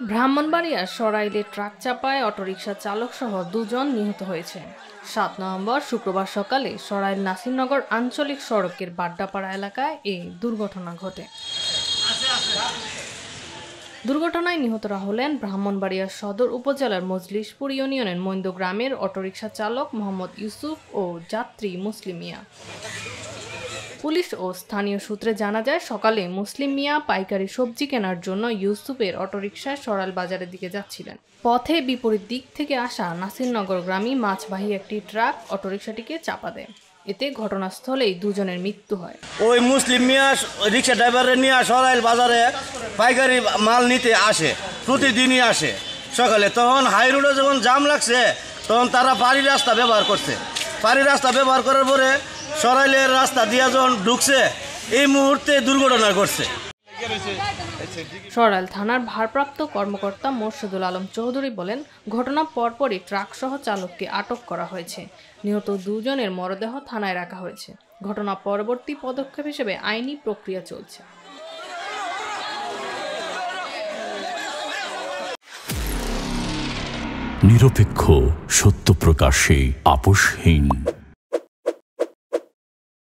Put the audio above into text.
ব্রাহ্মণবাড়িয়ার সরাইলে ট্রাক চাপায় অটোরিকশা চালক সহ দুজন নিহত হয়েছে। ৭ নভেম্বর শুক্রবার সকালে সরাইল নাসিরনগর আঞ্চলিক সড়কের বাড্ডাপাড়া এলাকায় এই দুর্ঘটনা ঘটে। দুর্ঘটনায় নিহতরা হলেন ব্রাহ্মণবাড়িয়া সদর উপজেলার মজলিশপুর ইউনিয়নের মৈন্দ গ্রামের অটোরিকশা চালক মোহাম্মদ ইউসুফ ও যাত্রী মুসলিম মিয়া। পুলিশ ও স্থানীয় সূত্রে জানা যায়, সকালে মুসলিম মিয়া পাইকারি সবজি কেনার জন্য ইউসুফের অটোরিকশায় সরাইল বাজারের দিকে যাচ্ছিলেন। পথে বিপরীত দিক থেকে আসা নাসিরনগর গ্রামী মাছবাহী একটি ট্রাক অটোরিকশাটিকে চাপা দেয়। এতে ঘটনাস্থলেই দুজনের মৃত্যু হয়। ওই মুসলিম মিয়া রিক্সা ড্রাইভারের নিয়ে সরাইল বাজারে পাইকারি মাল নিতে আসে, প্রতিদিনই আসে সকালে। তখন হাই রোডে যখন জাম লাগছে তখন তারা পাড়ি রাস্তা ব্যবহার করছে। পাড়ি রাস্তা ব্যবহার করার পরে সরাইলের রাস্তা দিয়ে যখন ঢুকছে এই মুহূর্তে দুর্ঘটনা ঘটছে। সরাইল থানার ভারপ্রাপ্ত কর্মকর্তা মোর্শেদুল আলম চৌধুরী বলেন, ঘটনার পরপরই ট্রাক সহ চালককে আটক করা হয়েছে। নিহত দুজনের মরদেহ থানায় রাখা হয়েছে। ঘটনা পরবর্তী পদক্ষেপ হিসেবে আইনি প্রক্রিয়া চলছে। নিরপেক্ষ, সত্য প্রকাশে আপোষহীন।